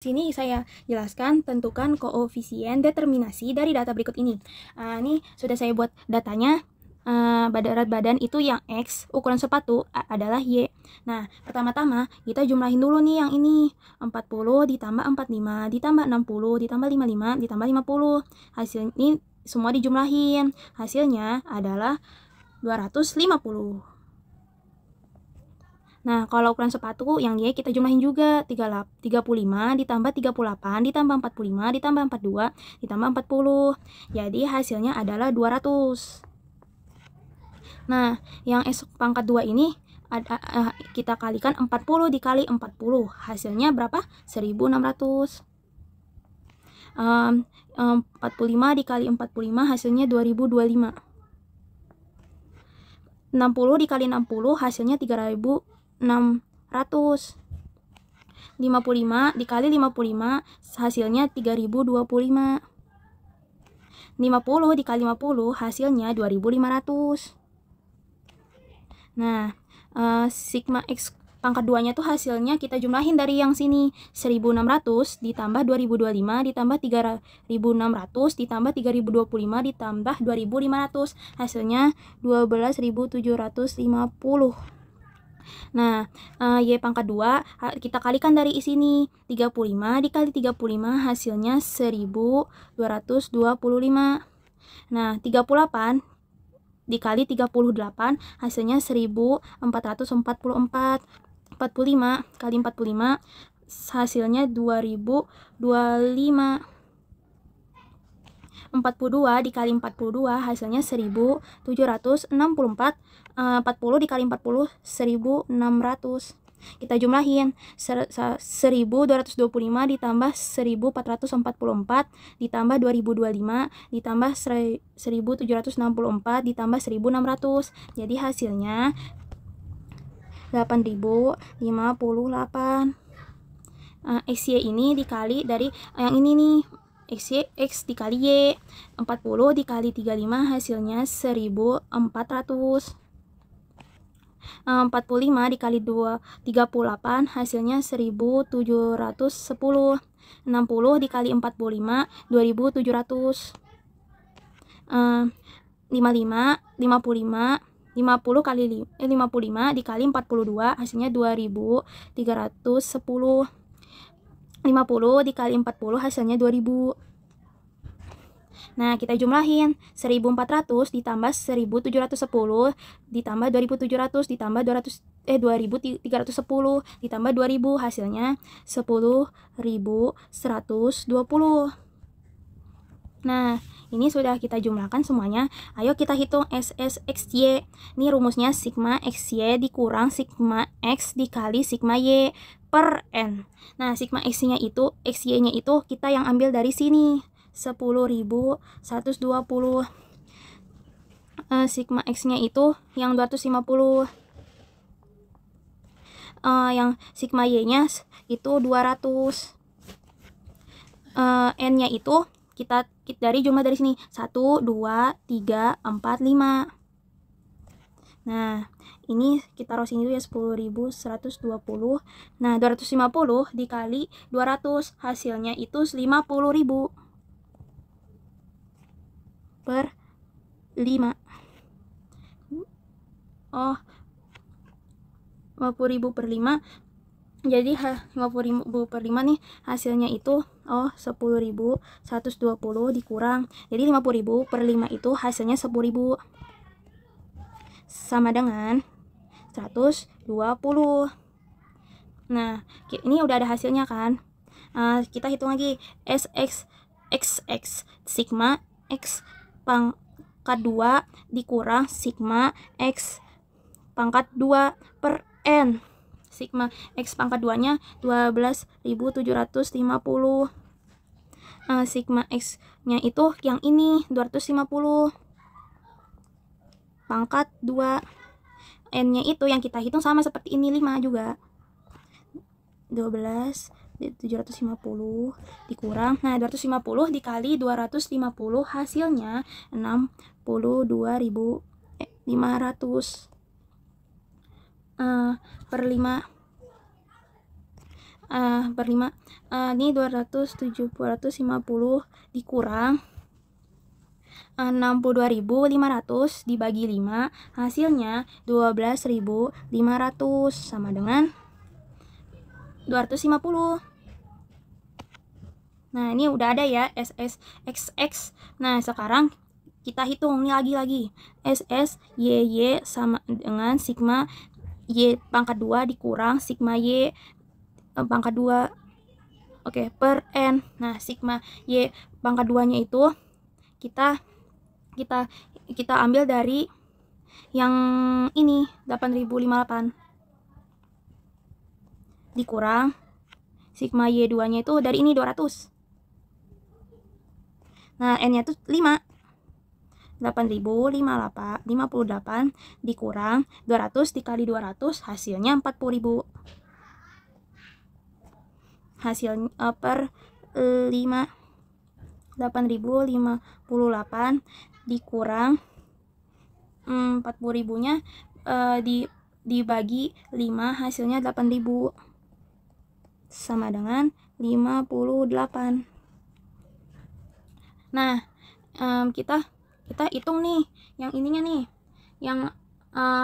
sini saya jelaskan tentukan koefisien determinasi dari data berikut ini. Ini sudah saya buat datanya. Berat badan itu yang X, ukuran sepatu adalah Y. Nah, pertama-tama kita jumlahin dulu nih yang ini. 40 ditambah 45 ditambah 60 ditambah 55 ditambah 50. Hasil ini semua dijumlahin. Hasilnya adalah 250. Nah, kalau ukuran sepatu yang Y kita jumlahin juga. 35 ditambah 38 ditambah 45 ditambah 42 ditambah 40. Jadi hasilnya adalah 200. Nah, yang S pangkat 2 ini kita kalikan 40 dikali 40. Hasilnya berapa? 1600. 45 dikali 45 hasilnya 2025. 60 dikali 60 hasilnya 3600. 55 dikali 55 hasilnya 3025. 50 dikali 50 hasilnya 2500. Nah, sigma X pangkat 2-nya tuh hasilnya kita jumlahin dari yang sini. 1600 ditambah 2025 ditambah 3600 ditambah 3025 ditambah 2500. Hasilnya 12750. Nah, Y pangkat 2 kita kalikan dari sini. 35 dikali 35 hasilnya 1225. Nah, 38 dikali 38 hasilnya 1444. 45 kali 45 hasilnya 2025. 42 dikali 42 hasilnya 1764. 40 dikali 40 1600. Kita jumlahin 1225 ditambah 1444 ditambah 2025 ditambah 1764 ditambah 1600. Jadi hasilnya 8058. XY ini dikali dari yang ini nih. X dikali Y. 40 dikali 35 hasilnya 1400. 45 dikali 38 hasilnya 1710. 60 dikali 45 2700. 50 kali 55 dikali 42 hasilnya 2310. 50 dikali 40 hasilnya 2000. Nah, kita jumlahin 1400 ditambah 1710 ditambah 2700 ditambah 2310 ditambah 2000 hasilnya 10120. Nah, ini sudah kita jumlahkan semuanya. Ayo kita hitung SSXY. Ini rumusnya sigma XY dikurang sigma X dikali sigma Y per N. Nah, sigma XY-nya itu kita yang ambil dari sini. 10.120. Sigma X-nya itu yang 250. Yang sigma Y-nya itu 200. N-nya itu kita dari jumlah dari sini 1, 2, 3, 4, 5. Nah, ini kita taruh sini dulu ya 10.120. Nah, 250 dikali 200 hasilnya itu 50.000 per 5. 50.000 per 5. Jadi 50.000 per 5 nih hasilnya itu 10.120 dikurang. Jadi 50.000 per 5 itu hasilnya 10.000. Sama dengan 120. Nah, ini udah ada hasilnya kan. Kita hitung lagi SXXX sigma X pangkat 2 dikurang sigma X pangkat 2 per N. Sigma X pangkat 2 nya 12.750. Sigma X nya itu yang ini 250 pangkat 2. N nya itu yang kita hitung sama seperti ini 5 juga. 12.750 dikurang. Nah, 250 dikali 250 hasilnya 62.500 per 5. per 5. Ini 250 dikurang 62.500 dibagi 5, hasilnya 12.500 sama dengan 250. Nah, ini udah ada ya SSXX. Nah, sekarang kita hitung nih lagi. SSYY sama dengan sigma Y pangkat 2 dikurang sigma Y pangkat 2. Oke, per N. Nah, sigma Y pangkat 2-nya itu kita ambil dari yang ini 8058 dikurang sigma Y2-nya itu dari ini 200. Nah, N-nya itu 5. 8058 dikurang 200 dikali 200 hasilnya 40.000. Hasilnya per 5. 8058 dikurang 40.000-nya dibagi 5 hasilnya 8.000 sama dengan 58. Nah, kita hitung nih yang ininya nih, yang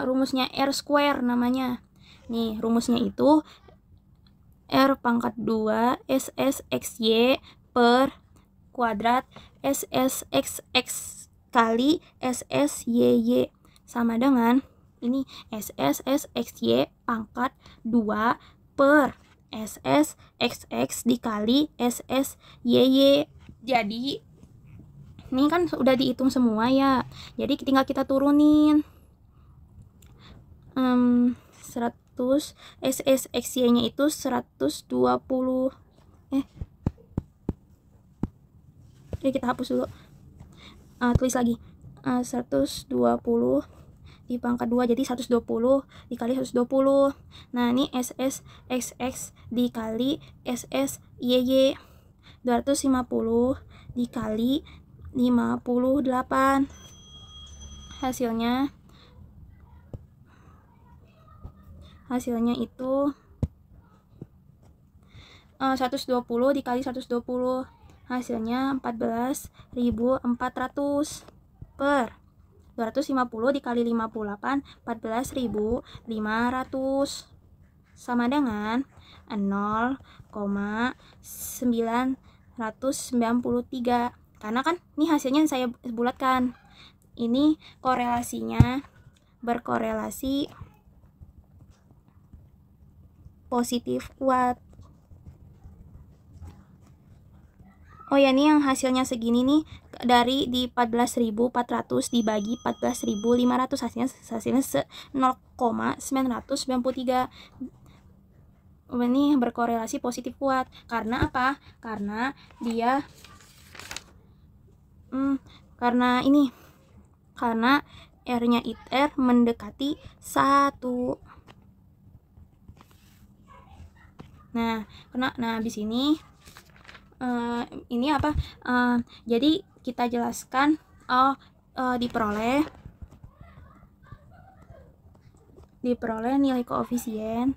rumusnya R square namanya. Nih, rumusnya itu R pangkat 2 SSXY per kuadrat SSXX kali SSYY sama dengan ini SSXY pangkat 2 per SSXX dikali SSYY. Jadi ini kan udah dihitung semua ya, jadi tinggal kita turunin 100 SSXY-nya itu 120. Oke, kita hapus dulu. Tulis lagi 120 di pangkat 2, jadi 120 dikali 120. Nah, ini SSXX dikali SSYY 250 dikali 58. Hasilnya itu 120 dikali 120 hasilnya 14.400 per 250 dikali 58 14.500 sama dengan 0,993. Karena kan ini hasilnya saya bulatkan. Ini korelasinya berkorelasi positif kuat. Oh ya, nih yang hasilnya segini nih dari di 14.400 dibagi 14.500 hasilnya 0,993. Ini berkorelasi positif kuat. Karena apa? Karena dia karena R-nya R mendekati 1. Nah, habis ini apa? Jadi kita jelaskan diperoleh nilai koefisien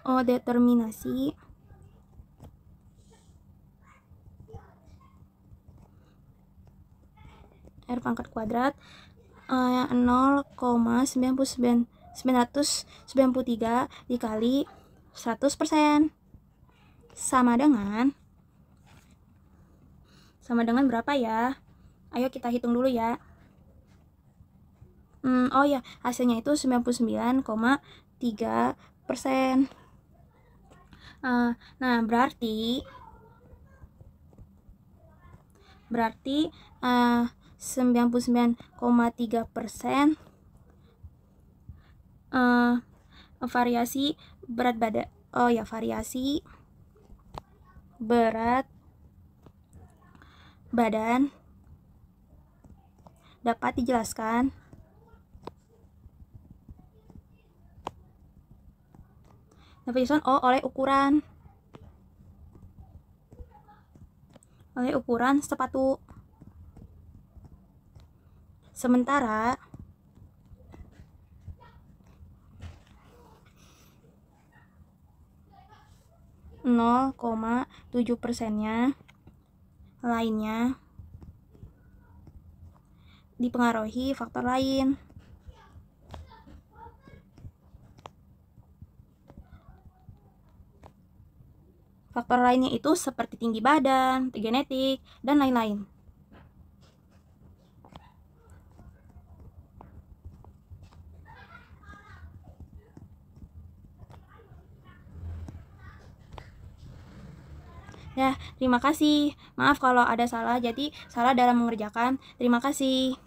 determinasi R pangkat kuadrat 0,993 dikali 100% sama dengan berapa ya? Ayo kita hitung dulu ya. Oh ya, hasilnya itu 99,3%. Nah, berarti 99,3% variasi berat badan. Oh ya, variasi berat badan dapat dijelaskan oleh ukuran sepatu. Sementara 0,7%-nya lainnya dipengaruhi faktor lain. Faktor lainnya itu seperti tinggi badan, genetik, dan lain-lain. Ya, terima kasih. Maaf kalau ada salah, jadi salah dalam mengerjakan. Terima kasih.